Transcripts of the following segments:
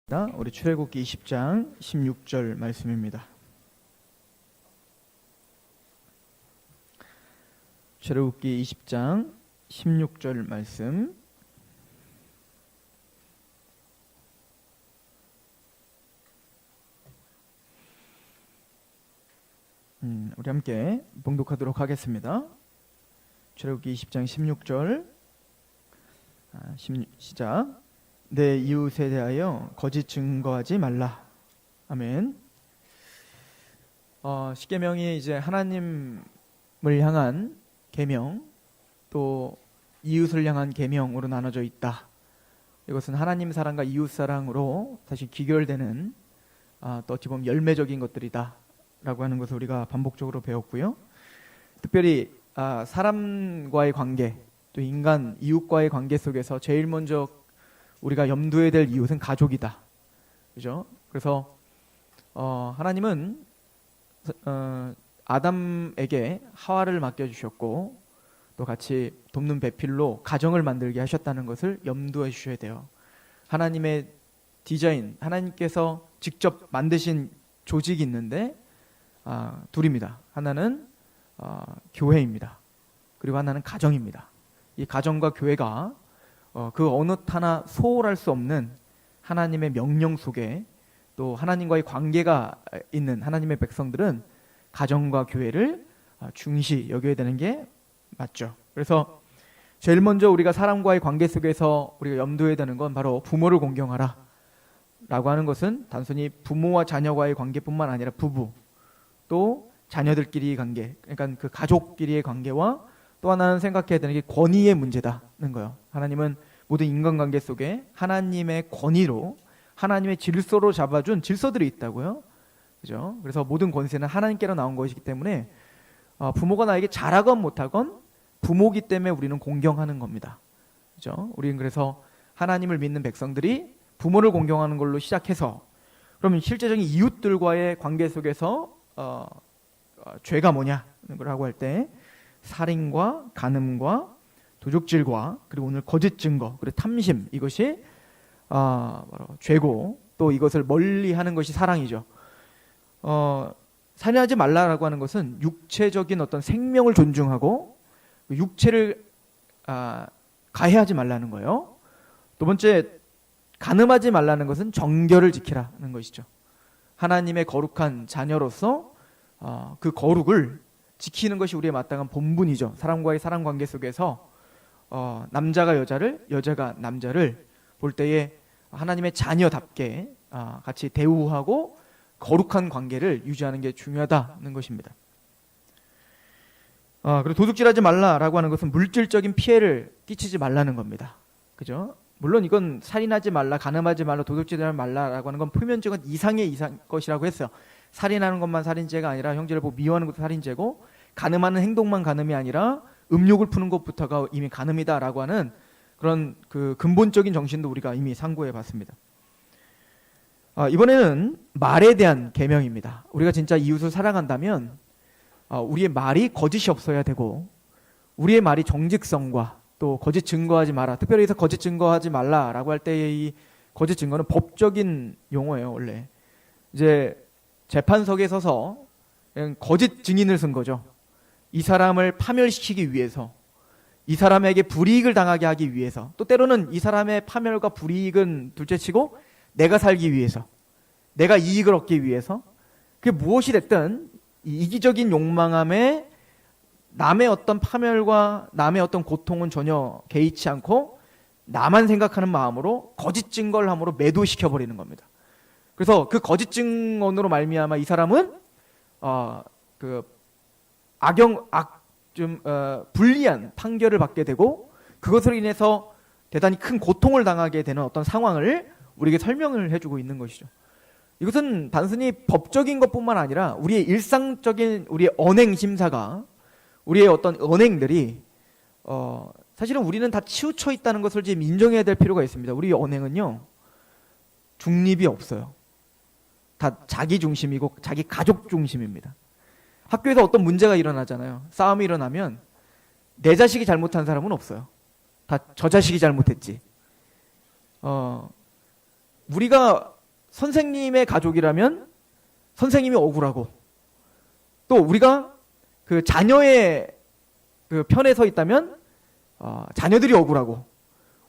우리 출애굽기 20장 16절 말씀입니다. 출애굽기 20장 16절 말씀. 우리 함께 봉독하도록 하겠습니다. 출애굽기 20장 16절 시작. 내 이웃에 대하여 거짓 증거하지 말라. 아멘. 십계명이 이제 하나님을 향한 계명, 또 이웃을 향한 계명으로 나눠져 있다. 이것은 하나님 사랑과 이웃 사랑으로 다시 귀결되는 또 어찌 보면 열매적인 것들이다 라고 하는 것을 우리가 반복적으로 배웠고요. 특별히 사람과의 관계, 또 인간 이웃과의 관계 속에서 제일 먼저 우리가 염두해야 될 이웃은 가족이다. 그죠? 그래서 하나님은 아담에게 하와를 맡겨주셨고 또 같이 돕는 배필로 가정을 만들게 하셨다는 것을 염두해 주셔야 돼요. 하나님의 디자인, 하나님께서 직접 만드신 조직이 있는데 둘입니다. 하나는 교회입니다. 그리고 하나는 가정입니다. 이 가정과 교회가 그 어느 하나 소홀할 수 없는 하나님의 명령 속에 또 하나님과의 관계가 있는 하나님의 백성들은 가정과 교회를 중시 여겨야 되는 게 맞죠. 그래서 제일 먼저 우리가 사람과의 관계 속에서 우리가 염두해야 되는 건 바로 부모를 공경하라 라고 하는 것은 단순히 부모와 자녀과의 관계뿐만 아니라 부부 또 자녀들끼리의 관계, 그러니까 그 가족끼리의 관계와 또 하나는 생각해야 되는 게 권위의 문제다는 거예요. 하나님은 모든 인간관계 속에 하나님의 권위로 하나님의 질서로 잡아준 질서들이 있다고요. 그죠? 그래서 모든 권세는 하나님께로 나온 것이기 때문에 부모가 나에게 잘하건 못하건 부모기 때문에 우리는 공경하는 겁니다. 그죠? 우리는 그래서 하나님을 믿는 백성들이 부모를 공경하는 걸로 시작해서 그러면 실제적인 이웃들과의 관계 속에서 죄가 뭐냐는 걸 하고 할 때 살인과 간음과 도적질과 그리고 오늘 거짓 증거 그리고 탐심 이것이 바로 죄고 또 이것을 멀리하는 것이 사랑이죠. 살인하지 말라라고 하는 것은 육체적인 어떤 생명을 존중하고 육체를 가해하지 말라는 거예요. 두 번째 간음하지 말라는 것은 정결을 지키라는 것이죠. 하나님의 거룩한 자녀로서 그 거룩을 지키는 것이 우리의 마땅한 본분이죠. 사람과의 사람 관계 속에서 남자가 여자를, 여자가 남자를 볼 때에 하나님의 자녀답게 같이 대우하고 거룩한 관계를 유지하는 게 중요하다는 것입니다. 그리고 도둑질하지 말라라고 하는 것은 물질적인 피해를 끼치지 말라는 겁니다. 그죠? 물론 이건 살인하지 말라, 간음하지 말라, 도둑질하지 말라라고 하는 건 표면적인 이상의 것이라고 했어요. 살인하는 것만 살인죄가 아니라 형제를 보고 미워하는 것도 살인죄고 간음하는 행동만 간음이 아니라 음욕을 푸는 것부터가 이미 간음이다라고 하는 그런 그 근본적인 정신도 우리가 이미 상고해 봤습니다. 이번에는 말에 대한 계명입니다. 우리가 진짜 이웃을 사랑한다면 우리의 말이 거짓이 없어야 되고 우리의 말이 정직성과 또 거짓 증거하지 마라. 특별히 여기서 거짓 증거하지 말라라고 할 때의 이 거짓 증거는 법적인 용어예요. 원래 이제 재판석에 서서 그냥 거짓 증인을 쓴 거죠. 이 사람을 파멸시키기 위해서, 이 사람에게 불이익을 당하게 하기 위해서, 또 때로는 이 사람의 파멸과 불이익은 둘째치고 내가 살기 위해서, 내가 이익을 얻기 위해서, 그게 무엇이 됐든 이기적인 욕망함에 남의 어떤 파멸과 남의 어떤 고통은 전혀 개의치 않고 나만 생각하는 마음으로 거짓 증거를 함으로 매도시켜버리는 겁니다. 그래서 그 거짓 증언으로 말미암아 이 사람은 불리한 판결을 받게 되고 그것으로 인해서 대단히 큰 고통을 당하게 되는 어떤 상황을 우리에게 설명을 해주고 있는 것이죠. 이것은 단순히 법적인 것뿐만 아니라 우리의 일상적인 우리의 언행 심사가 우리의 어떤 언행들이 사실은 우리는 다 치우쳐 있다는 것을 지금 인정해야 될 필요가 있습니다. 우리 언행은요 중립이 없어요. 다 자기 중심이고 자기 가족 중심입니다. 학교에서 어떤 문제가 일어나잖아요. 싸움이 일어나면 내 자식이 잘못한 사람은 없어요. 다 저 자식이 잘못했지. 우리가 선생님의 가족이라면 선생님이 억울하고, 또 우리가 그 자녀의 그 편에 서 있다면 자녀들이 억울하고,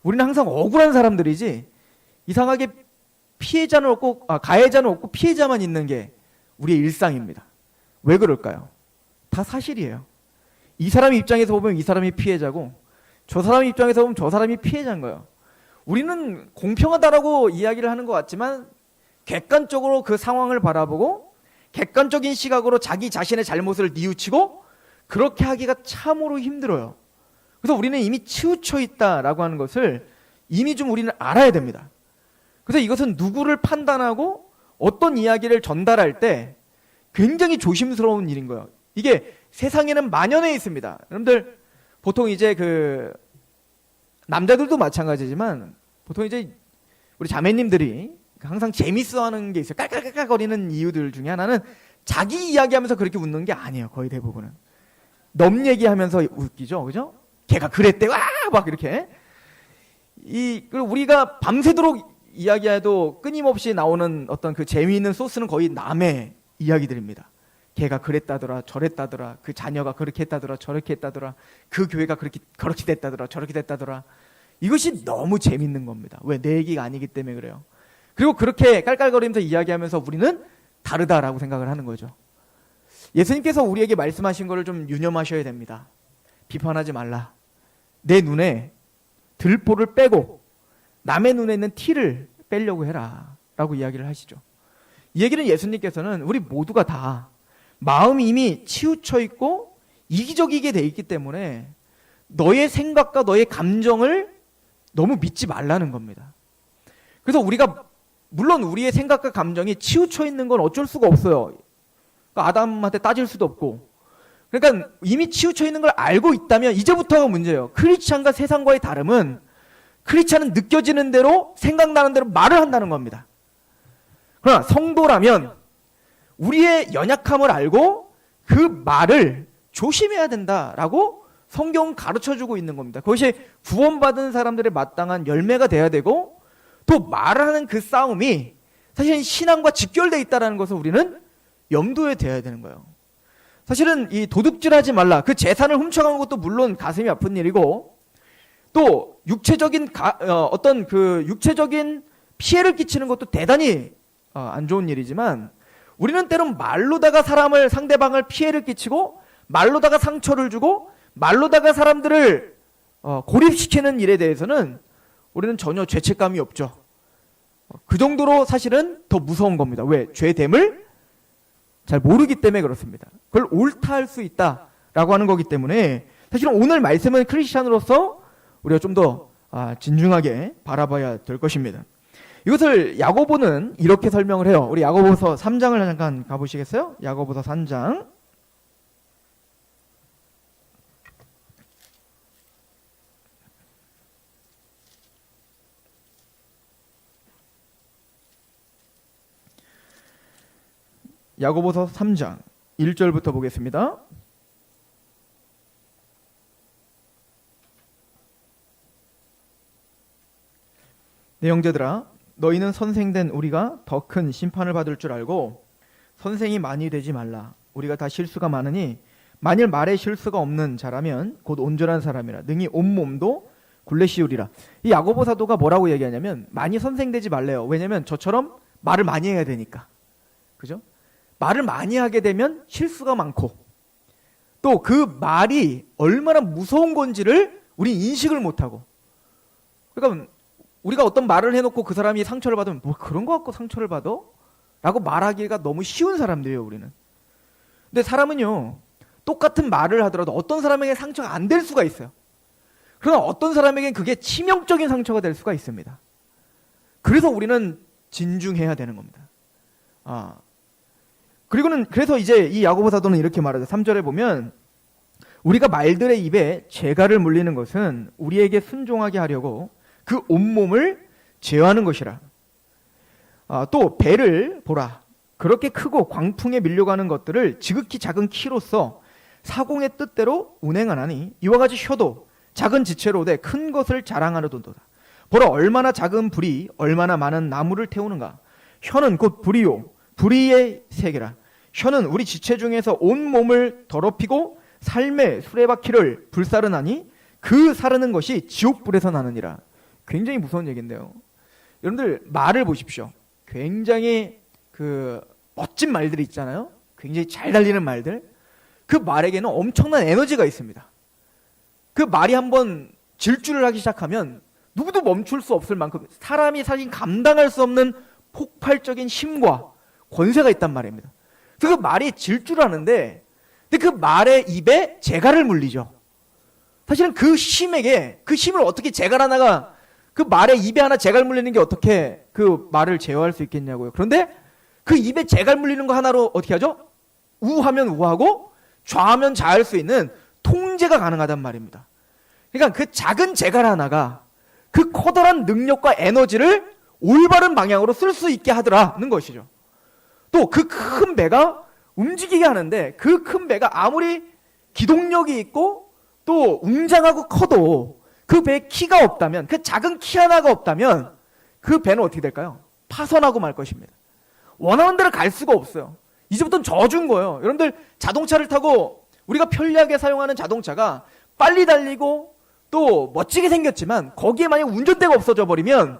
우리는 항상 억울한 사람들이지 이상하게 피해자는 없고 가해자는 없고 피해자만 있는 게 우리의 일상입니다. 왜 그럴까요? 다 사실이에요. 이 사람 입장에서 보면 이 사람이 피해자고, 저 사람 입장에서 보면 저 사람이 피해자인 거예요. 우리는 공평하다라고 이야기를 하는 것 같지만 객관적으로 그 상황을 바라보고 객관적인 시각으로 자기 자신의 잘못을 뉘우치고 그렇게 하기가 참으로 힘들어요. 그래서 우리는 이미 치우쳐 있다라고 하는 것을 이미 좀 우리는 알아야 됩니다. 그래서 이것은 누구를 판단하고 어떤 이야기를 전달할 때 굉장히 조심스러운 일인 거예요. 이게 세상에는 만연해 있습니다. 여러분들 보통 이제 그 남자들도 마찬가지지만 보통 이제 우리 자매님들이 항상 재밌어하는 게 있어요. 깔깔깔깔거리는 이유들 중에 하나는 자기 이야기하면서 그렇게 웃는 게 아니에요. 거의 대부분은 넘 얘기하면서 웃기죠, 그죠? 걔가 그랬대, 와, 막 이렇게. 그리고 우리가 밤새도록 이야기해도 끊임없이 나오는 어떤 그 재미있는 소스는 거의 남의 이야기들입니다. 걔가 그랬다더라, 저랬다더라, 그 자녀가 그렇게 했다더라, 저렇게 했다더라, 그 교회가 그렇게 됐다더라, 저렇게 됐다더라. 이것이 너무 재밌는 겁니다. 왜? 내 얘기가 아니기 때문에 그래요. 그리고 그렇게 깔깔거리면서 이야기하면서 우리는 다르다라고 생각을 하는 거죠. 예수님께서 우리에게 말씀하신 것을 좀 유념하셔야 됩니다. 비판하지 말라. 내 눈에 들보를 빼고 남의 눈에 있는 티를 빼려고 해라 라고 이야기를 하시죠. 이 얘기는 예수님께서는 우리 모두가 다 마음이 이미 치우쳐 있고 이기적이게 돼 있기 때문에 너의 생각과 너의 감정을 너무 믿지 말라는 겁니다. 그래서 우리가 물론 우리의 생각과 감정이 치우쳐 있는 건 어쩔 수가 없어요. 그러니까 아담한테 따질 수도 없고. 그러니까 이미 치우쳐 있는 걸 알고 있다면 이제부터가 문제예요. 크리스찬과 세상과의 다름은 크리스찬은 느껴지는 대로 생각나는 대로 말을 한다는 겁니다. 그러나 성도라면 우리의 연약함을 알고 그 말을 조심해야 된다라고 성경은 가르쳐주고 있는 겁니다. 그것이 구원받은 사람들의 마땅한 열매가 돼야 되고, 또 말하는 그 싸움이 사실은 신앙과 직결되어 있다는 것을 우리는 염두에 둬야 되는 거예요. 사실은 이 도둑질하지 말라, 그 재산을 훔쳐가는 것도 물론 가슴이 아픈 일이고, 또 육체적인 어떤 그 육체적인 피해를 끼치는 것도 대단히 안 좋은 일이지만, 우리는 때론 말로다가 상대방을 피해를 끼치고 말로다가 상처를 주고 말로다가 사람들을 고립시키는 일에 대해서는 우리는 전혀 죄책감이 없죠. 그 정도로 사실은 더 무서운 겁니다. 왜? 죄됨을 잘 모르기 때문에 그렇습니다. 그걸 옳다 할 수 있다라고 하는 거기 때문에 사실은 오늘 말씀은 크리스찬으로서 우리가 좀 더 진중하게 바라봐야 될 것입니다. 이것을 야고보는 이렇게 설명을 해요. 우리 야고보서 3장을 잠깐 가보시겠어요? 야고보서 3장. 야고보서 3장 1절부터 보겠습니다. 내 형제들아, 너희는 선생된 우리가 더 큰 심판을 받을 줄 알고 선생이 많이 되지 말라. 우리가 다 실수가 많으니 만일 말에 실수가 없는 자라면 곧 온전한 사람이라 능히 온몸도 굴레 씌우리라. 이 야고보 사도가 뭐라고 얘기하냐면 많이 선생되지 말래요. 왜냐면 저처럼 말을 많이 해야 되니까. 그죠? 말을 많이 하게 되면 실수가 많고, 또 그 말이 얼마나 무서운 건지를 우리 인식을 못하고, 그러니까 우리가 어떤 말을 해놓고 그 사람이 상처를 받으면 뭐 그런 거 갖고 상처를 받아? 라고 말하기가 너무 쉬운 사람들이에요, 우리는. 근데 사람은요, 똑같은 말을 하더라도 어떤 사람에게 상처가 안 될 수가 있어요. 그러나 어떤 사람에겐 그게 치명적인 상처가 될 수가 있습니다. 그래서 우리는 진중해야 되는 겁니다. 그래서 이제 이 야고보 사도는 이렇게 말하죠. 3절에 보면 우리가 말들의 입에 재갈을 물리는 것은 우리에게 순종하게 하려고 그 온몸을 제어하는 것이라. 또 배를 보라. 그렇게 크고 광풍에 밀려가는 것들을 지극히 작은 키로서 사공의 뜻대로 운행하나니 이와 같이 혀도 작은 지체로 돼 큰 것을 자랑하려도다. 보라, 얼마나 작은 불이 얼마나 많은 나무를 태우는가. 혀는 곧 불이요 불의의 세계라. 혀는 우리 지체 중에서 온 몸을 더럽히고 삶의 수레바퀴를 불사르나니 그 사르는 것이 지옥불에서 나느니라. 굉장히 무서운 얘기인데요. 여러분들 말을 보십시오. 굉장히 멋진 말들이 있잖아요. 굉장히 잘 달리는 말들. 그 말에게는 엄청난 에너지가 있습니다. 그 말이 한번 질주를 하기 시작하면 누구도 멈출 수 없을 만큼 사람이 사실 감당할 수 없는 폭발적인 힘과 권세가 있단 말입니다. 그래서 그 말이 질주를 하는데, 근데 그 말의 입에 재갈을 물리죠. 사실은 그 힘을 어떻게 재갈 하나가, 그 말의 입에 하나 재갈 물리는 게 어떻게 그 말을 제어할 수 있겠냐고요. 그런데 그 입에 재갈 물리는 거 하나로 어떻게 하죠? 우하면 우하고 좌하면 좌할 수 있는 통제가 가능하단 말입니다. 그러니까 그 작은 재갈 하나가 그 커다란 능력과 에너지를 올바른 방향으로 쓸 수 있게 하더라는 것이죠. 또 그 큰 배가 움직이게 하는데, 그 큰 배가 아무리 기동력이 있고 또 웅장하고 커도 그 배에 키가 없다면, 그 작은 키 하나가 없다면 그 배는 어떻게 될까요? 파손하고 말 것입니다. 원하는 대로 갈 수가 없어요. 이제부터는 저주인 거예요. 여러분들 자동차를 타고 우리가 편리하게 사용하는 자동차가 빨리 달리고 또 멋지게 생겼지만 거기에 만약 운전대가 없어져 버리면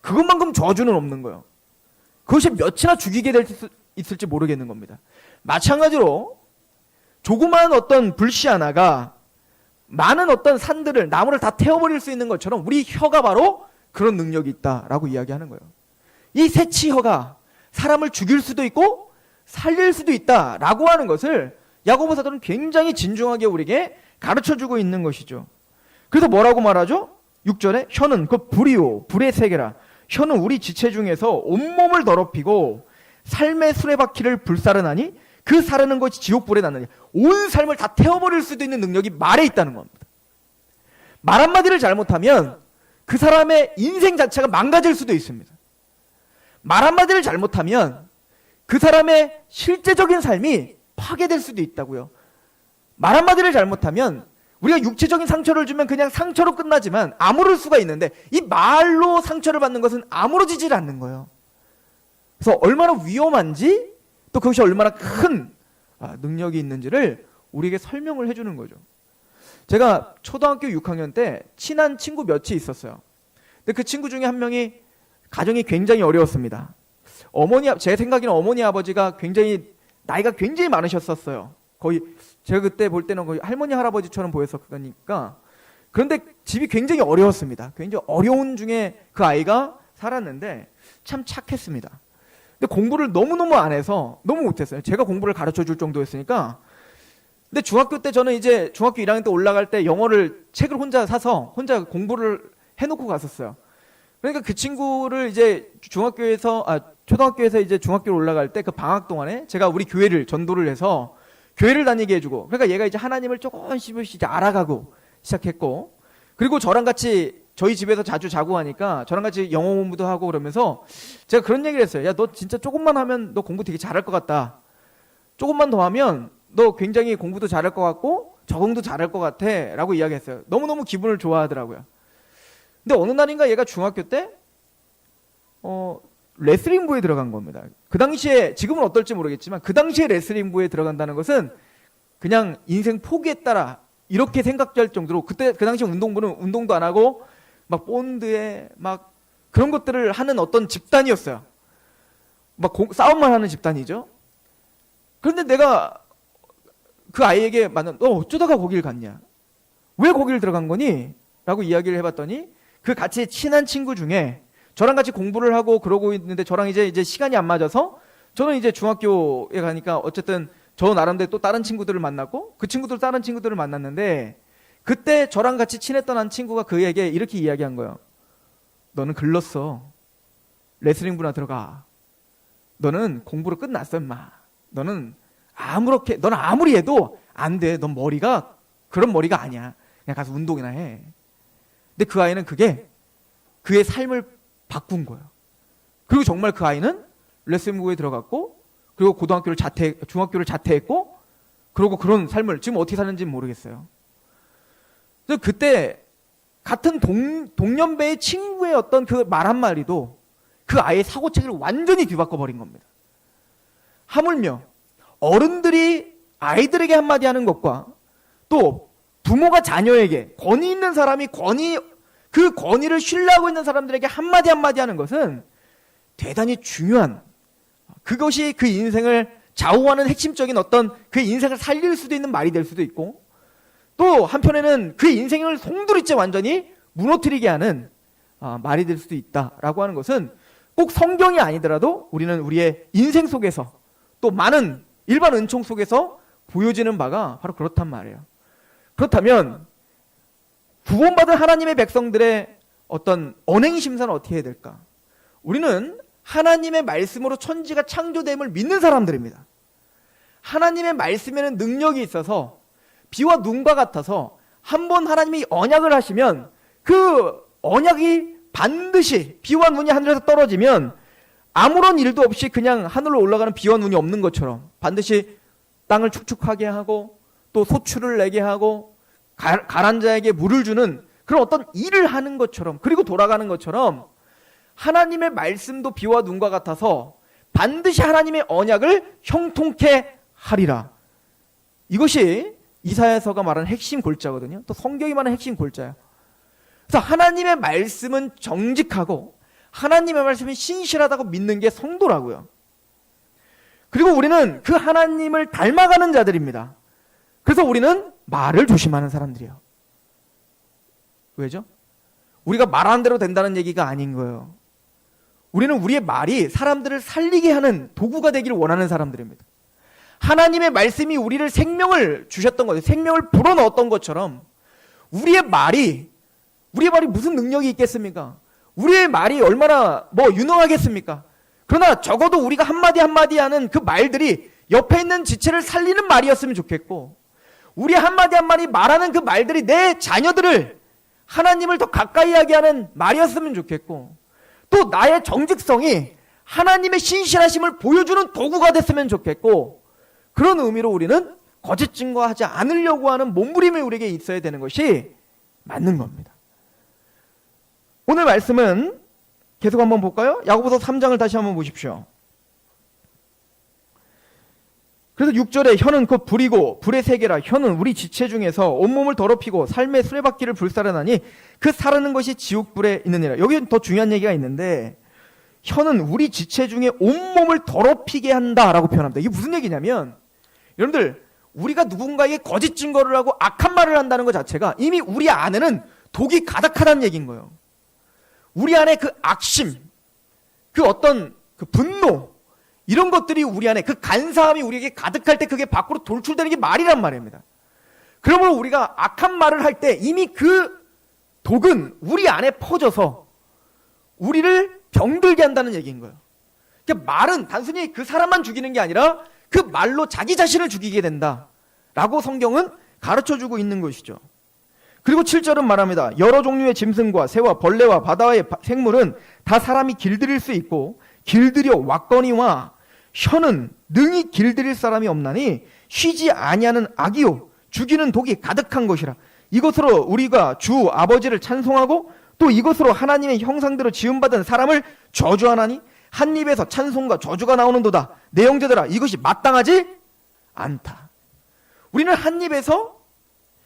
그것만큼 저주는 없는 거예요. 그것이 몇이나 죽이게 될 수 있을지 모르겠는 겁니다. 마찬가지로 조그마한 어떤 불씨 하나가 많은 어떤 산들을, 나무를 다 태워버릴 수 있는 것처럼 우리 혀가 바로 그런 능력이 있다라고 이야기하는 거예요. 이 새치혀가 사람을 죽일 수도 있고 살릴 수도 있다라고 하는 것을 야고보 사도는 굉장히 진중하게 우리에게 가르쳐주고 있는 것이죠. 그래서 뭐라고 말하죠? 6절에 혀는 그 불이요 불의 세계라. 혀는 우리 지체 중에서 온몸을 더럽히고 삶의 수레바퀴를 불사르나니 그 사르는 것이 지옥불에 나느니. 온 삶을 다 태워버릴 수도 있는 능력이 말에 있다는 겁니다. 말 한마디를 잘못하면 그 사람의 인생 자체가 망가질 수도 있습니다. 말 한마디를 잘못하면 그 사람의 실제적인 삶이 파괴될 수도 있다고요. 말 한마디를 잘못하면 우리가 육체적인 상처를 주면 그냥 상처로 끝나지만 아무럴 수가 있는데, 이 말로 상처를 받는 것은 아무러지질 않는 거예요. 그래서 얼마나 위험한지, 또 그것이 얼마나 큰 능력이 있는지를 우리에게 설명을 해주는 거죠. 제가 초등학교 6학년 때 친한 친구 몇이 있었어요. 근데 그 친구 중에 한 명이 가정이 굉장히 어려웠습니다. 제 생각에는 어머니 아버지가 나이가 굉장히 많으셨었어요. 거의 제가 그때 볼 때는 거의 할머니 할아버지처럼 보였었으니까. 그런데 집이 굉장히 어려웠습니다. 굉장히 어려운 중에 그 아이가 살았는데 참 착했습니다. 근데 공부를 너무너무 안 해서 너무 못했어요. 제가 공부를 가르쳐 줄 정도였으니까. 근데 중학교 때 저는 이제 중학교 1학년 때 올라갈 때 영어를 책을 혼자 사서 혼자 공부를 해놓고 갔었어요. 그러니까 그 친구를 이제 초등학교에서 이제 중학교로 올라갈 때 그 방학 동안에 제가 우리 교회를 전도를 해서 교회를 다니게 해주고, 그러니까 얘가 이제 하나님을 조금씩 이제 알아가고 시작했고, 그리고 저랑 같이 저희 집에서 자주 자고 하니까 저랑 같이 영어 공부도 하고 그러면서 제가 그런 얘기를 했어요. 야, 너 진짜 조금만 하면 너 공부 되게 잘할 것 같다. 조금만 더 하면 너 굉장히 공부도 잘할 것 같고 적응도 잘할 것 같아 라고 이야기했어요. 너무너무 기분을 좋아하더라고요. 근데 어느 날인가 얘가 중학교 때 레슬링부에 들어간 겁니다. 그 당시에, 지금은 어떨지 모르겠지만 그 당시에 레슬링부에 들어간다는 것은 그냥 인생 포기했다라 이렇게 생각할 정도로, 그 당시 운동부는 운동도 안 하고 막 본드에 막 그런 것들을 하는 어떤 집단이었어요. 막 싸움만 하는 집단이죠. 그런데 내가 그 아이에게 너 어쩌다가 거길 갔냐? 왜 거길 들어간 거니? 라고 이야기를 해봤더니 그 같이 친한 친구 중에 저랑 같이 공부를 하고 그러고 있는데 저랑 이제 시간이 안 맞아서, 저는 이제 중학교에 가니까 어쨌든 저 나름대로 또 다른 친구들을 만났고 그 친구들 다른 친구들을 만났는데, 그때 저랑 같이 친했던 한 친구가 그에게 이렇게 이야기한 거예요. 너는 글렀어. 레슬링부나 들어가. 너는 공부로 끝났어 임마. 너는 아무리 해도 안 돼. 넌 머리가 그런 머리가 아니야. 그냥 가서 운동이나 해. 근데 그 아이는 그게 그의 삶을 바꾼 거예요. 그리고 정말 그 아이는 레슬링부에 들어갔고, 그리고 중학교를 자퇴했고, 그리고 그런 삶을 지금 어떻게 사는지는 모르겠어요. 그래서 그때 같은 동년배의 친구의 어떤 그 말 한마디도 그 아이의 사고체계를 완전히 뒤바꿔 버린 겁니다. 하물며 어른들이 아이들에게 한마디 하는 것과 또 부모가 자녀에게 권위 있는 사람이 그 권위를 신뢰하고 있는 사람들에게 한마디 하는 것은 대단히 중요한, 그것이 그 인생을 좌우하는 핵심적인 어떤 그 인생을 살릴 수도 있는 말이 될 수도 있고, 또 한편에는 그 인생을 송두리째 완전히 무너뜨리게 하는 말이 될 수도 있다라고 하는 것은 꼭 성경이 아니더라도 우리는 우리의 인생 속에서 또 많은 일반 은총 속에서 보여지는 바가 바로 그렇단 말이에요. 그렇다면 구원받은 하나님의 백성들의 어떤 언행 심사는 어떻게 해야 될까? 우리는 하나님의 말씀으로 천지가 창조됨을 믿는 사람들입니다. 하나님의 말씀에는 능력이 있어서 비와 눈과 같아서 한번 하나님이 언약을 하시면 그 언약이 반드시 비와 눈이 하늘에서 떨어지면 아무런 일도 없이 그냥 하늘로 올라가는 비와 눈이 없는 것처럼 반드시 땅을 축축하게 하고 또 소출을 내게 하고 가란 자에게 물을 주는 그런 어떤 일을 하는 것처럼, 그리고 돌아가는 것처럼 하나님의 말씀도 비와 눈과 같아서 반드시 하나님의 언약을 형통케 하리라. 이것이 이사야서가 말하는 핵심 골자거든요. 또 성경이 말하는 핵심 골자예요. 그래서 하나님의 말씀은 정직하고 하나님의 말씀이 신실하다고 믿는 게 성도라고요. 그리고 우리는 그 하나님을 닮아가는 자들입니다. 그래서 우리는 말을 조심하는 사람들이에요. 왜죠? 우리가 말하는 대로 된다는 얘기가 아닌 거예요. 우리는 우리의 말이 사람들을 살리게 하는 도구가 되기를 원하는 사람들입니다. 하나님의 말씀이 우리를 생명을 주셨던 거예요. 생명을 불어넣었던 것처럼 우리의 말이 무슨 능력이 있겠습니까? 우리의 말이 얼마나 유능하겠습니까? 그러나 적어도 우리가 한마디 하는 그 말들이 옆에 있는 지체를 살리는 말이었으면 좋겠고, 우리 한마디 말하는 그 말들이 내 자녀들을 하나님을 더 가까이 하게 하는 말이었으면 좋겠고, 또 나의 정직성이 하나님의 신실하심을 보여주는 도구가 됐으면 좋겠고, 그런 의미로 우리는 거짓 증거하지 않으려고 하는 몸부림이 우리에게 있어야 되는 것이 맞는 겁니다. 오늘 말씀은 계속 한번 볼까요? 야고보서 3장을 다시 한번 보십시오. 그래서 6절에 혀는 곧 불이고 불의 세계라. 혀는 우리 지체 중에서 온몸을 더럽히고 삶의 수레바퀴를 불사르나니 그 사르는 것이 지옥불에 있느니라. 여기 더 중요한 얘기가 있는데, 혀는 우리 지체 중에 온몸을 더럽히게 한다라고 표현합니다. 이게 무슨 얘기냐면, 여러분들, 우리가 누군가에게 거짓 증거를 하고 악한 말을 한다는 것 자체가 이미 우리 안에는 독이 가득하다는 얘기인 거예요. 우리 안에 그 악심, 그 어떤 그 분노, 이런 것들이 우리 안에, 그 간사함이 우리에게 가득할 때 그게 밖으로 돌출되는 게 말이란 말입니다. 그러므로 우리가 악한 말을 할 때 이미 그 독은 우리 안에 퍼져서 우리를 병들게 한다는 얘기인 거예요. 그러니까 말은 단순히 그 사람만 죽이는 게 아니라 그 말로 자기 자신을 죽이게 된다라고 성경은 가르쳐주고 있는 것이죠. 그리고 7절은 말합니다. 여러 종류의 짐승과 새와 벌레와 바다의 생물은 다 사람이 길들일 수 있고 길들여 왔거니와 혀는 능히 길들일 사람이 없나니 쉬지 아니하는 악이요 죽이는 독이 가득한 것이라. 이것으로 우리가 주 아버지를 찬송하고 또 이것으로 하나님의 형상대로 지음받은 사람을 저주하나니 한 입에서 찬송과 저주가 나오는도다. 내 형제들아, 이것이 마땅하지 않다. 우리는 한 입에서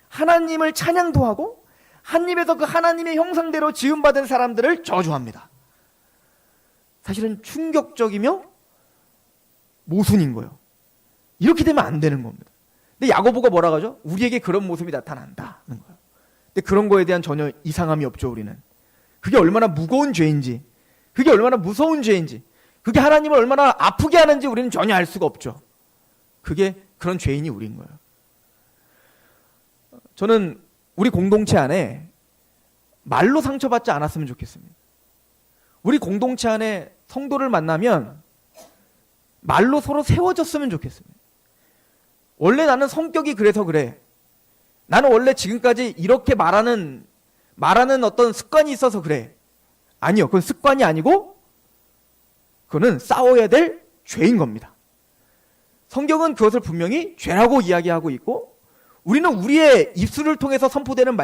하나님을 찬양도 하고 한 입에서 그 하나님의 형상대로 지음받은 사람들을 저주합니다. 사실은 충격적이며 모순인 거예요. 이렇게 되면 안 되는 겁니다. 근데 야고보가 뭐라 하죠? 우리에게 그런 모습이 나타난다는 거예요. 근데 그런 거에 대한 전혀 이상함이 없죠, 우리는. 그게 얼마나 무거운 죄인지, 그게 얼마나 무서운 죄인지, 그게 하나님을 얼마나 아프게 하는지 우리는 전혀 알 수가 없죠. 그게 그런 죄인이 우리인 거예요. 저는 우리 공동체 안에 말로 상처받지 않았으면 좋겠습니다. 우리 공동체 안에 성도를 만나면 말로 서로 세워졌으면 좋겠습니다. 원래 나는 성격이 그래서 그래. 나는 원래 지금까지 이렇게 말하는 어떤 습관이 있어서 그래. 아니요. 그건 습관이 아니고 그거는 싸워야 될 죄인 겁니다. 성경은 그것을 분명히 죄라고 이야기하고 있고, 우리는 우리의 입술을 통해서 선포되는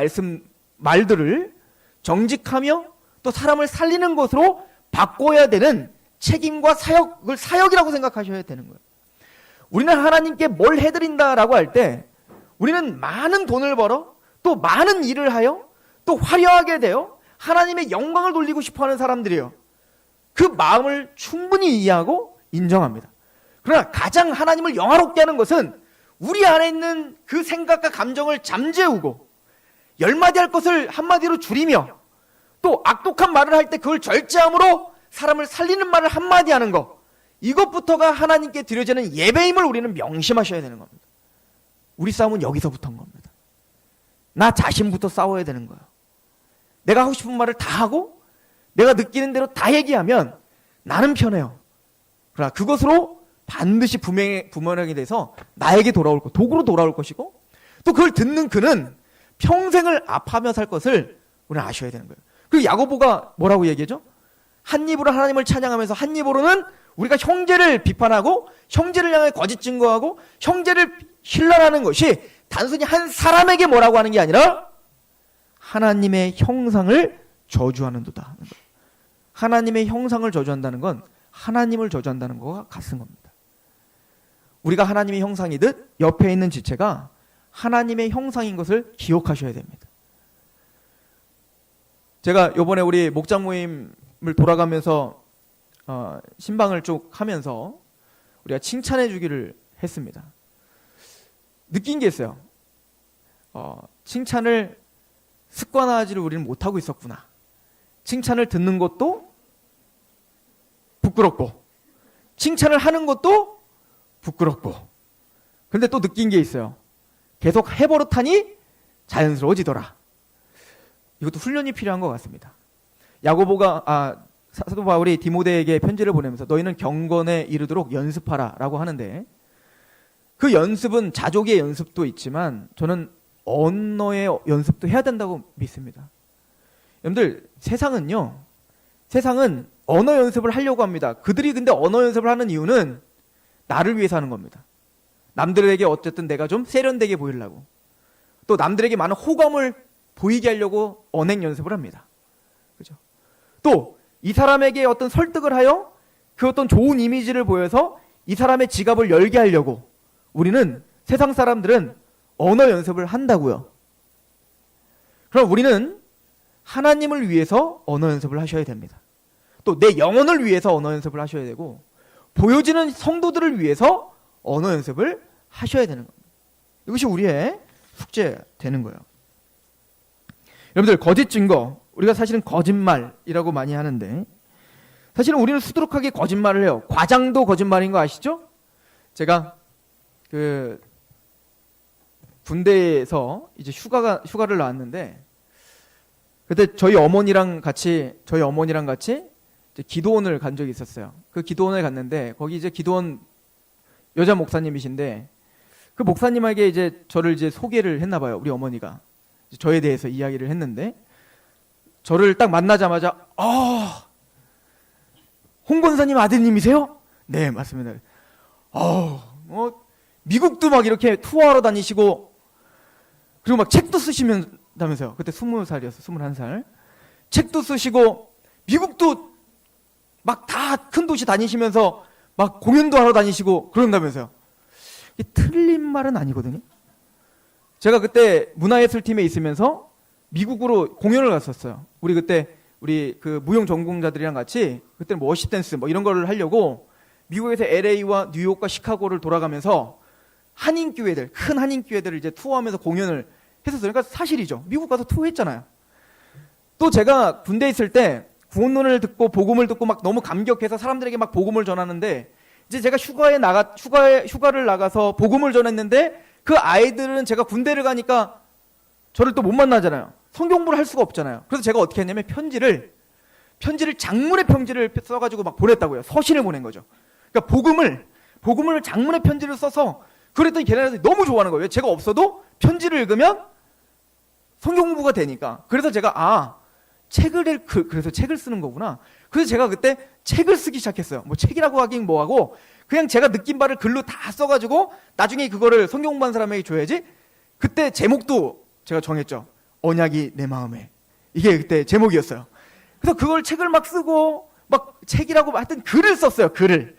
말들을 정직하며 또 사람을 살리는 것으로 바꿔야 되는 책임과 사역이라고 생각하셔야 되는 거예요. 우리는 하나님께 뭘 해드린다라고 할 때 우리는 많은 돈을 벌어 또 많은 일을 하여 또 화려하게 되어 하나님의 영광을 돌리고 싶어하는 사람들이에요. 그 마음을 충분히 이해하고 인정합니다. 그러나 가장 하나님을 영화롭게 하는 것은 우리 안에 있는 그 생각과 감정을 잠재우고 열마디 할 것을 한마디로 줄이며 또 악독한 말을 할 때 그걸 절제함으로 사람을 살리는 말을 한마디 하는 것, 이것부터가 하나님께 드려지는 예배임을 우리는 명심하셔야 되는 겁니다. 우리 싸움은 여기서부터인 겁니다. 나 자신부터 싸워야 되는 거예요. 내가 하고 싶은 말을 다 하고 내가 느끼는 대로 다 얘기하면 나는 편해요. 그러나 그것으로 반드시 부메랑이 돼서 나에게 돌아올 것, 도구로 돌아올 것이고 또 그걸 듣는 그는 평생을 아파하며 살 것을 우리는 아셔야 되는 거예요. 그리고 야고보가 뭐라고 얘기하죠? 한 입으로 하나님을 찬양하면서 한 입으로는 우리가 형제를 비판하고 형제를 향해 거짓 증거하고 형제를 신랄하는 것이 단순히 한 사람에게 뭐라고 하는 게 아니라 하나님의 형상을 저주하는도다. 하나님의 형상을 저주한다는 건 하나님을 저주한다는 것과 같은 겁니다. 우리가 하나님의 형상이듯 옆에 있는 지체가 하나님의 형상인 것을 기억하셔야 됩니다. 제가 이번에 우리 목장 모임을 돌아가면서 신방을 쭉 하면서 우리가 칭찬해 주기를 했습니다. 느낀 게 있어요. 칭찬을 습관화하지를 우리는 못하고 있었구나. 칭찬을 듣는 것도 부끄럽고 칭찬을 하는 것도 부끄럽고. 근데 또 느낀 게 있어요. 계속 해버릇하니 자연스러워지더라. 이것도 훈련이 필요한 것 같습니다. 사도 바울이 디모데에게 편지를 보내면서 너희는 경건에 이르도록 연습하라 라고 하는데, 그 연습은 자족의 연습도 있지만 저는 언어의 연습도 해야 된다고 믿습니다. 여러분들, 세상은 언어 연습을 하려고 합니다. 그들이 근데 언어 연습을 하는 이유는 나를 위해서 하는 겁니다. 남들에게 어쨌든 내가 좀 세련되게 보이려고, 또 남들에게 많은 호감을 보이게 하려고 언행 연습을 합니다. 그죠? 또 이 사람에게 어떤 설득을 하여 그 어떤 좋은 이미지를 보여서 이 사람의 지갑을 열게 하려고 우리는, 세상 사람들은 언어 연습을 한다고요. 그럼 우리는 하나님을 위해서 언어 연습을 하셔야 됩니다. 또 내 영혼을 위해서 언어 연습을 하셔야 되고, 보여지는 성도들을 위해서 언어 연습을 하셔야 되는 겁니다. 이것이 우리의 숙제 되는 거예요. 여러분들, 거짓 증거, 우리가 사실은 거짓말이라고 많이 하는데 사실은 우리는 수두룩하게 거짓말을 해요. 과장도 거짓말인 거 아시죠? 제가 군대에서 이제 휴가를 나왔는데, 그때 저희 어머니랑 같이 이제 기도원을 간 적이 있었어요. 그 기도원을 갔는데 거기 이제 기도원 여자 목사님이신데, 그 목사님에게 이제 저를 이제 소개를 했나 봐요. 우리 어머니가 저에 대해서 이야기를 했는데, 저를 딱 만나자마자 홍 권사님 아드님이세요? 네, 맞습니다. 미국도 막 이렇게 투어하러 다니시고 그리고 막 책도 쓰시면다면서요. 그때 20살이었어요. 21살. 책도 쓰시고 미국도 막 다 큰 도시 다니시면서 막 공연도 하러 다니시고 그런다면서요. 이게 틀린 말은 아니거든요. 제가 그때 문화예술팀에 있으면서 미국으로 공연을 갔었어요. 우리 그 무용 전공자들이랑 같이 그때 워십 댄스 뭐 이런 거를 하려고 미국에서 LA와 뉴욕과 시카고를 돌아가면서 한인교회들, 큰 한인교회들을 이제 투어하면서 공연을 했었어요. 그러니까 사실이죠. 미국 가서 투어했잖아요. 또 제가 군대에 있을 때 구원론을 듣고 복음을 듣고 막 너무 감격해서 사람들에게 막 복음을 전하는데, 이제 제가 휴가를 나가서 복음을 전했는데 그 아이들은 제가 군대를 가니까 저를 또 못 만나잖아요. 성경공부를 할 수가 없잖아요. 그래서 제가 어떻게 했냐면 편지를 장문의 편지를 써가지고 막 보냈다고요. 서신을 보낸 거죠. 그러니까 복음을 장문의 편지를 써서 그랬더니 걔네들이 너무 좋아하는 거예요. 제가 없어도 편지를 읽으면 성경공부가 되니까. 그래서 제가 그래서 책을 쓰는 거구나. 그래서 제가 그때 책을 쓰기 시작했어요. 뭐 책이라고 하긴 뭐하고 그냥 제가 느낀 바를 글로 다 써가지고 나중에 그거를 성경공부한 사람에게 줘야지. 그때 제목도 제가 정했죠. 언약이 내 마음에. 이게 그때 제목이었어요. 그래서 그걸 책을 막 쓰고 막 책이라고 하여튼 글을 썼어요. 글을.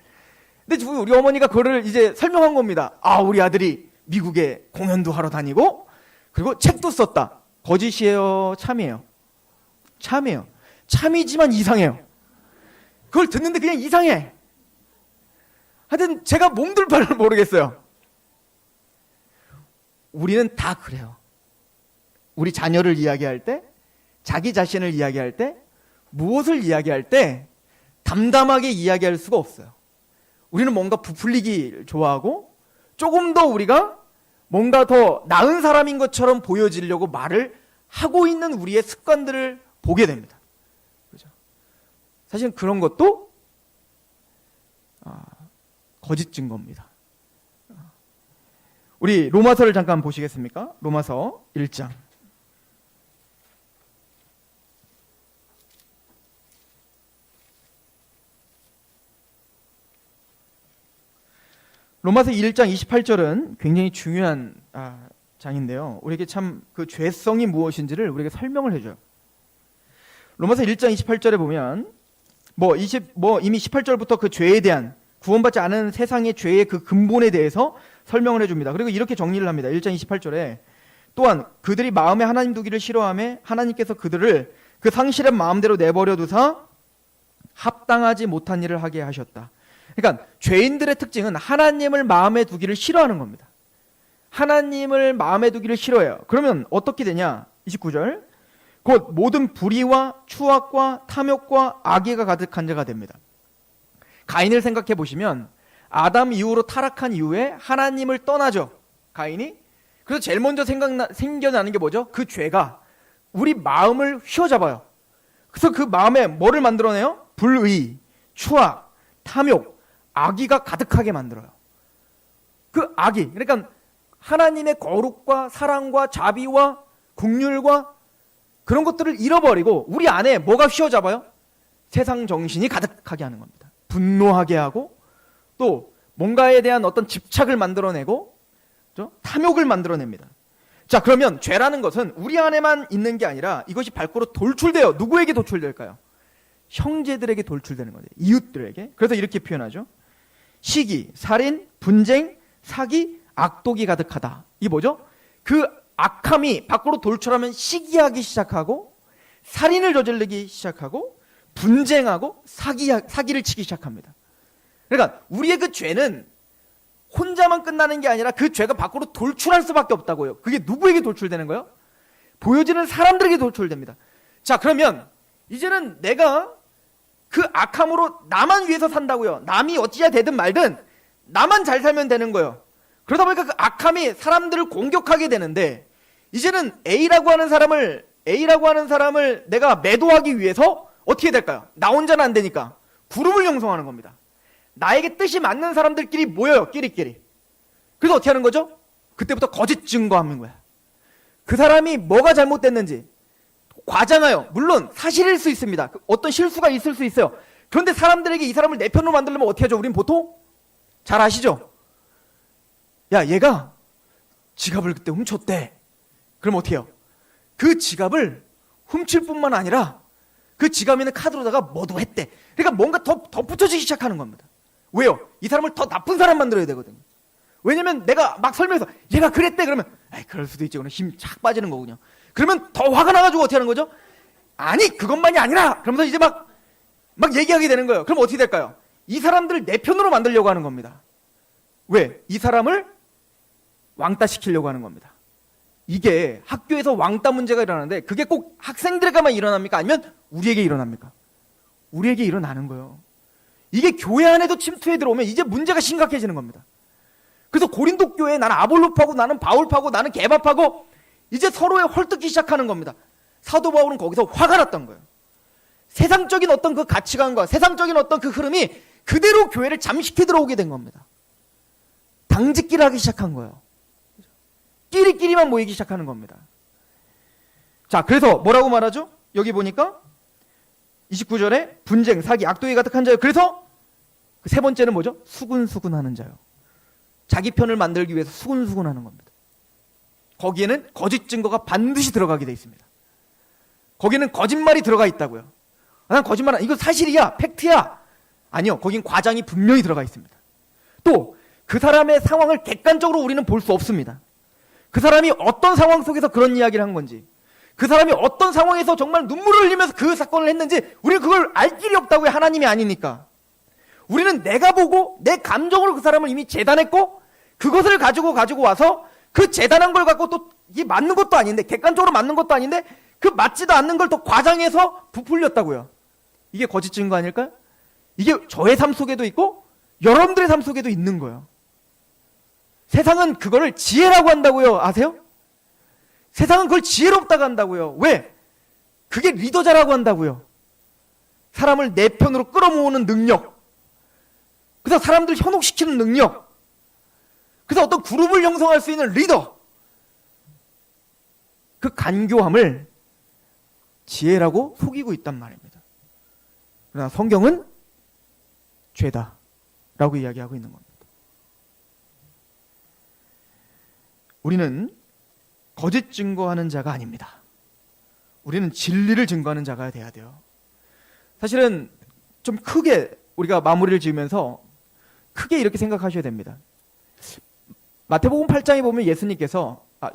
근데 우리 어머니가 그거를 이제 설명한 겁니다. 아, 우리 아들이 미국에 공연도 하러 다니고 그리고 책도 썼다. 거짓이에요? 참이에요? 참이에요. 참이지만 이상해요. 그걸 듣는데 그냥 이상해. 하여튼 제가 몸둘 바를 모르겠어요. 우리는 다 그래요. 우리 자녀를 이야기할 때, 자기 자신을 이야기할 때, 무엇을 이야기할 때 담담하게 이야기할 수가 없어요. 우리는 뭔가 부풀리기 좋아하고 조금 더 우리가 뭔가 더 나은 사람인 것처럼 보여지려고 말을 하고 있는 우리의 습관들을 보게 됩니다. 그렇죠? 사실 그런 것도 거짓 증거입니다. 우리 로마서를 잠깐 보시겠습니까? 로마서 1장. 로마서 1장 28절은 굉장히 중요한 장인데요. 우리에게 참 그 죄성이 무엇인지를 우리에게 설명을 해줘요. 로마서 1장 28절에 보면 이미 18절부터 그 죄에 대한 구원받지 않은 세상의 죄의 그 근본에 대해서 설명을 해줍니다. 그리고 이렇게 정리를 합니다. 1장 28절에 또한 그들이 마음에 하나님 두기를 싫어하며 하나님께서 그들을 그 상실한 마음대로 내버려 두사 합당하지 못한 일을 하게 하셨다. 그러니까 죄인들의 특징은 하나님을 마음에 두기를 싫어하는 겁니다. 하나님을 마음에 두기를 싫어해요. 그러면 어떻게 되냐? 29절. 곧 모든 불의와 추악과 탐욕과 악의가 가득한 자가 됩니다. 가인을 생각해 보시면 아담 이후로 타락한 이후에 하나님을 떠나죠. 가인이. 그래서 제일 먼저 생겨나는 게 뭐죠? 그 죄가 우리 마음을 휘어잡아요. 그래서 그 마음에 뭐를 만들어내요? 불의, 추악, 탐욕, 악의가 가득하게 만들어요. 그 악의, 그러니까 하나님의 거룩과 사랑과 자비와 긍휼과 그런 것들을 잃어버리고 우리 안에 뭐가 휘어잡아요? 세상 정신이 가득하게 하는 겁니다. 분노하게 하고 또 뭔가에 대한 어떤 집착을 만들어내고 탐욕을 만들어냅니다. 자, 그러면 죄라는 것은 우리 안에만 있는 게 아니라 이것이 밖으로 돌출돼요. 누구에게 돌출될까요? 형제들에게 돌출되는 거예요. 이웃들에게. 그래서 이렇게 표현하죠. 시기, 살인, 분쟁, 사기, 악독이 가득하다. 이게 뭐죠? 그 악함이 밖으로 돌출하면 시기하기 시작하고 살인을 저지르기 시작하고 분쟁하고 사기를 치기 시작합니다. 그러니까 우리의 그 죄는 혼자만 끝나는 게 아니라 그 죄가 밖으로 돌출할 수밖에 없다고요. 그게 누구에게 돌출되는 거예요? 보여지는 사람들에게 돌출됩니다. 자, 그러면 이제는 내가 그 악함으로 나만 위해서 산다고요. 남이 어찌야 되든 말든 나만 잘 살면 되는 거예요. 그러다 보니까 그 악함이 사람들을 공격하게 되는데 이제는 A라고 하는 사람을 내가 매도하기 위해서 어떻게 될까요? 나 혼자는 안 되니까 그룹을 형성하는 겁니다. 나에게 뜻이 맞는 사람들끼리 모여요. 끼리끼리. 그래서 어떻게 하는 거죠? 그때부터 거짓 증거하는 거야. 그 사람이 뭐가 잘못됐는지 과장하여, 물론 사실일 수 있습니다. 어떤 실수가 있을 수 있어요. 그런데 사람들에게 이 사람을 내 편으로 만들려면 어떻게 하죠? 우린 보통 잘 아시죠? 야, 얘가 지갑을 그때 훔쳤대. 그럼 어떻게 해요? 그 지갑을 훔칠 뿐만 아니라 그 지갑에 있는 카드로다가 뭐도 했대. 그러니까 뭔가 더 붙여지기 시작하는 겁니다. 왜요? 이 사람을 더 나쁜 사람 만들어야 되거든요. 왜냐면 내가 막 설명해서 얘가 그랬대 그러면 에이, 그럴 수도 있지. 그러면 힘 착 빠지는 거군요. 그러면 더 화가 나가지고 어떻게 하는 거죠? 아니, 그것만이 아니라 그러면서 이제 막 얘기하게 되는 거예요. 그럼 어떻게 될까요? 이 사람들을 내 편으로 만들려고 하는 겁니다. 왜? 이 사람을 왕따시키려고 하는 겁니다. 이게 학교에서 왕따 문제가 일어나는데 그게 꼭 학생들에게만 일어납니까? 아니면 우리에게 일어납니까? 우리에게 일어나는 거예요. 이게 교회 안에도 침투해 들어오면 이제 문제가 심각해지는 겁니다. 그래서 고린도 교회에 나는 아볼로파고 나는 바울파고 나는 게바파고 이제 서로에 헐뜯기 시작하는 겁니다. 사도 바울은 거기서 화가 났던 거예요. 세상적인 어떤 그 가치관과 세상적인 어떤 그 흐름이 그대로 교회를 잠식해 들어오게 된 겁니다. 당직기를 하기 시작한 거예요. 끼리끼리만 모이기 시작하는 겁니다. 자, 그래서 뭐라고 말하죠? 여기 보니까 29절에 분쟁, 사기, 악독이 가득한 자요. 그래서 그 세 번째는 뭐죠? 수군수군하는 자요. 자기 편을 만들기 위해서 수군수군하는 겁니다. 거기에는 거짓 증거가 반드시 들어가게 돼 있습니다. 거기에는 거짓말이 들어가 있다고요. 난 거짓말 안 해. 이거 사실이야. 팩트야. 아니요. 거긴 과장이 분명히 들어가 있습니다. 또 그 사람의 상황을 객관적으로 우리는 볼 수 없습니다. 그 사람이 어떤 상황 속에서 그런 이야기를 한 건지, 그 사람이 어떤 상황에서 정말 눈물을 흘리면서 그 사건을 했는지 우리는 그걸 알 길이 없다고요. 하나님이 아니니까. 우리는 내가 보고 내 감정으로 그 사람을 이미 재단했고 그것을 가지고 와서 그 재단한 걸 갖고 또 이게 맞는 것도 아닌데, 객관적으로 맞는 것도 아닌데 그 맞지도 않는 걸 또 과장해서 부풀렸다고요. 이게 거짓 증거 아닐까요? 이게 저의 삶 속에도 있고 여러분들의 삶 속에도 있는 거예요. 세상은 그거를 지혜라고 한다고요. 아세요? 세상은 그걸 지혜롭다고 한다고요. 왜? 그게 리더자라고 한다고요. 사람을 내 편으로 끌어모으는 능력, 그래서 사람들을 현혹시키는 능력, 그래서 어떤 그룹을 형성할 수 있는 리더, 그 간교함을 지혜라고 속이고 있단 말입니다. 그러나 성경은 죄다라고 이야기하고 있는 겁니다. 우리는 거짓 증거하는 자가 아닙니다. 우리는 진리를 증거하는 자가 돼야 돼요. 사실은 좀 크게 우리가 마무리를 지으면서 크게 이렇게 생각하셔야 됩니다. 마태복음 8장에 보면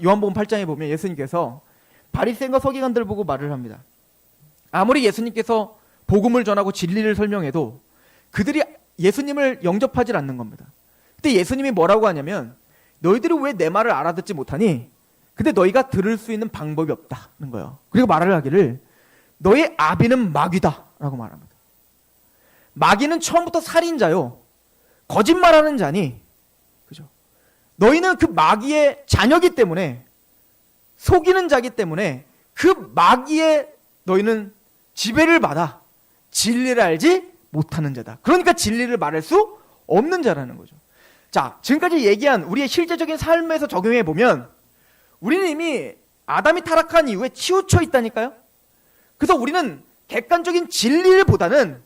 요한복음 8장에 보면 예수님께서 바리새인과 서기관들 보고 말을 합니다. 아무리 예수님께서 복음을 전하고 진리를 설명해도 그들이 예수님을 영접하지 않는 겁니다. 그때 예수님이 뭐라고 하냐면, 너희들이 왜 내 말을 알아듣지 못하니? 근데 너희가 들을 수 있는 방법이 없다는 거예요. 그리고 말을 하기를 너희 아비는 마귀다 라고 말합니다. 마귀는 처음부터 살인자요, 거짓말하는 자니, 그죠? 너희는 그 마귀의 자녀기 때문에, 속이는 자기 때문에 그 마귀의 너희는 지배를 받아 진리를 알지 못하는 자다. 그러니까 진리를 말할 수 없는 자라는 거죠. 자, 지금까지 얘기한 우리의 실제적인 삶에서 적용해 보면 우리는 이미 아담이 타락한 이후에 치우쳐 있다니까요. 그래서 우리는 객관적인 진리를 보다는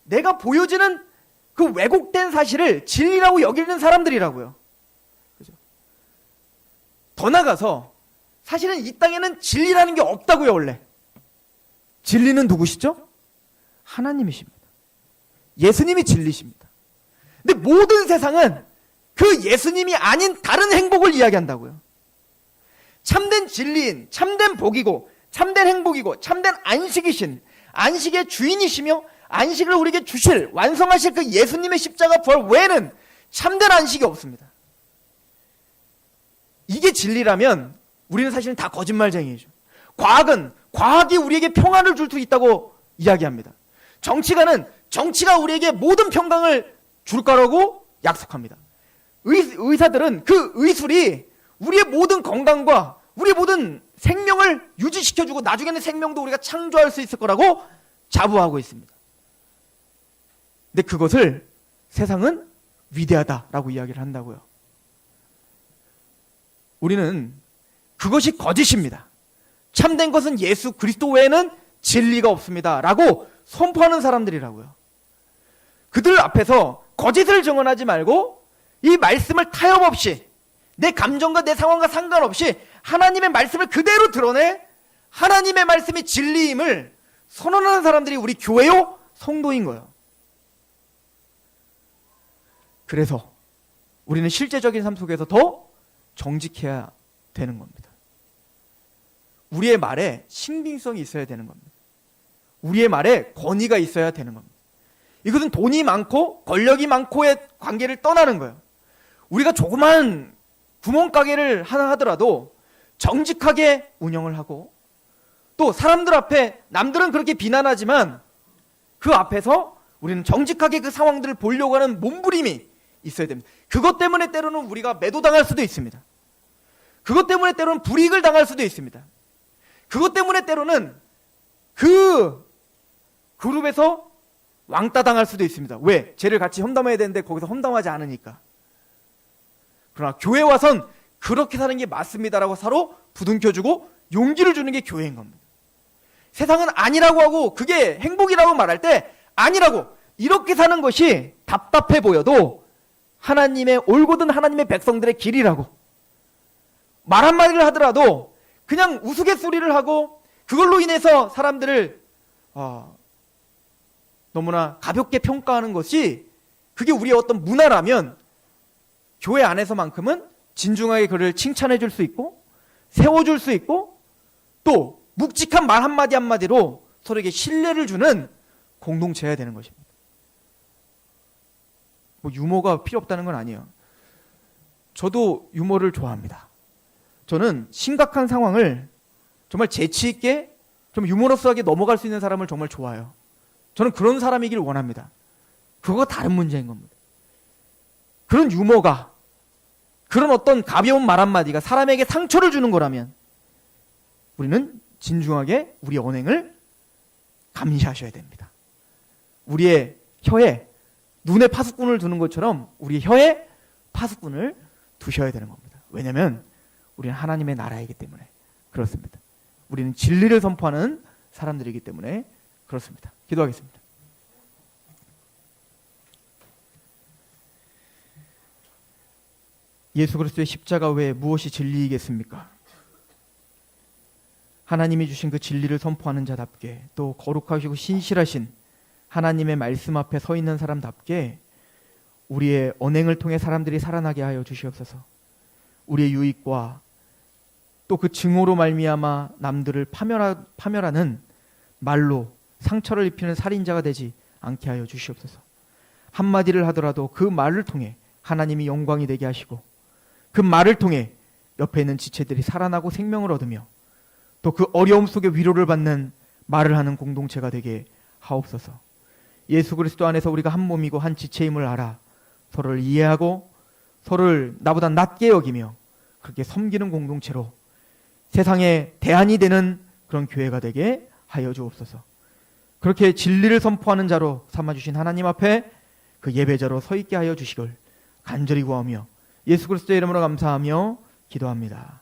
내가 보여지는 그 왜곡된 사실을 진리라고 여기는 사람들이라고요. 그죠? 더 나가서 사실은 이 땅에는 진리라는 게 없다고요. 원래 진리는 누구시죠? 하나님이십니다. 예수님이 진리십니다. 근데 모든 세상은 그 예수님이 아닌 다른 행복을 이야기한다고요. 참된 진리인, 참된 복이고, 참된 행복이고, 참된 안식이신, 안식의 주인이시며 안식을 우리에게 주실, 완성하실 그 예수님의 십자가 부활 외에는 참된 안식이 없습니다. 이게 진리라면 우리는 사실은 다 거짓말쟁이죠. 과학이 우리에게 평안을 줄 수 있다고 이야기합니다. 정치가 우리에게 모든 평강을 줄 거라고 약속합니다. 의사들은 그 의술이 우리의 모든 건강과 우리의 모든 생명을 유지시켜주고 나중에는 생명도 우리가 창조할 수 있을 거라고 자부하고 있습니다. 근데 그것을 세상은 위대하다라고 이야기를 한다고요. 우리는 그것이 거짓입니다. 참된 것은 예수 그리스도 외에는 진리가 없습니다 라고 선포하는 사람들이라고요. 그들 앞에서 거짓을 증언하지 말고 이 말씀을 타협 없이 내 감정과 내 상황과 상관없이 하나님의 말씀을 그대로 드러내 하나님의 말씀이 진리임을 선언하는 사람들이 우리 교회요 성도인 거예요. 그래서 우리는 실제적인 삶 속에서 더 정직해야 되는 겁니다. 우리의 말에 신빙성이 있어야 되는 겁니다. 우리의 말에 권위가 있어야 되는 겁니다. 이것은 돈이 많고 권력이 많고의 관계를 떠나는 거예요. 우리가 조그만 구멍가게를 하나 하더라도 정직하게 운영을 하고, 또 사람들 앞에 남들은 그렇게 비난하지만 그 앞에서 우리는 정직하게 그 상황들을 보려고 하는 몸부림이 있어야 됩니다. 그것 때문에 때로는 우리가 매도당할 수도 있습니다. 그것 때문에 때로는 불이익을 당할 수도 있습니다. 그것 때문에 때로는 그 그룹에서 왕따 당할 수도 있습니다. 왜? 쟤를 같이 험담해야 되는데 거기서 험담하지 않으니까. 그러나 교회 와선 그렇게 사는 게 맞습니다라고 서로 부둥켜주고 용기를 주는 게 교회인 겁니다. 세상은 아니라고 하고 그게 행복이라고 말할 때 아니라고, 이렇게 사는 것이 답답해 보여도 하나님의 올곧은 하나님의 백성들의 길이라고 말 한마디를 하더라도 그냥 우스갯소리를 하고 그걸로 인해서 사람들을 너무나 가볍게 평가하는 것이 그게 우리의 어떤 문화라면 교회 안에서만큼은 진중하게 그를 칭찬해 줄 수 있고 세워줄 수 있고 또 묵직한 말 한마디 한마디로 서로에게 신뢰를 주는 공동체여야 되는 것입니다. 뭐 유머가 필요 없다는 건 아니에요. 저도 유머를 좋아합니다. 저는 심각한 상황을 정말 재치 있게 좀 유머러스하게 넘어갈 수 있는 사람을 정말 좋아해요. 저는 그런 사람이길 원합니다. 그거가 다른 문제인 겁니다. 그런 유머가, 그런 어떤 가벼운 말 한마디가 사람에게 상처를 주는 거라면 우리는 진중하게 우리의 언행을 감시하셔야 됩니다. 우리의 혀에 눈에 파수꾼을 두는 것처럼 우리의 혀에 파수꾼을 두셔야 되는 겁니다. 왜냐하면 우리는 하나님의 나라이기 때문에 그렇습니다. 우리는 진리를 선포하는 사람들이기 때문에 그렇습니다. 기도하겠습니다. 예수 그리스도의 십자가 외에 무엇이 진리이겠습니까? 하나님이 주신 그 진리를 선포하는 자답게 또 거룩하시고 신실하신 하나님의 말씀 앞에 서 있는 사람답게 우리의 언행을 통해 사람들이 살아나게 하여 주시옵소서. 우리의 유익과 또 그 증오로 말미암아 남들을 파멸하는 말로 상처를 입히는 살인자가 되지 않게 하여 주시옵소서. 한마디를 하더라도 그 말을 통해 하나님이 영광이 되게 하시고 그 말을 통해 옆에 있는 지체들이 살아나고 생명을 얻으며 또 그 어려움 속에 위로를 받는 말을 하는 공동체가 되게 하옵소서. 예수 그리스도 안에서 우리가 한 몸이고 한 지체임을 알아 서로를 이해하고 서로를 나보다 낮게 여기며 그렇게 섬기는 공동체로 세상에 대안이 되는 그런 교회가 되게 하여 주옵소서. 그렇게 진리를 선포하는 자로 삼아주신 하나님 앞에 그 예배자로 서 있게 하여 주시길 간절히 구하며 예수 그리스도의 이름으로 감사하며 기도합니다.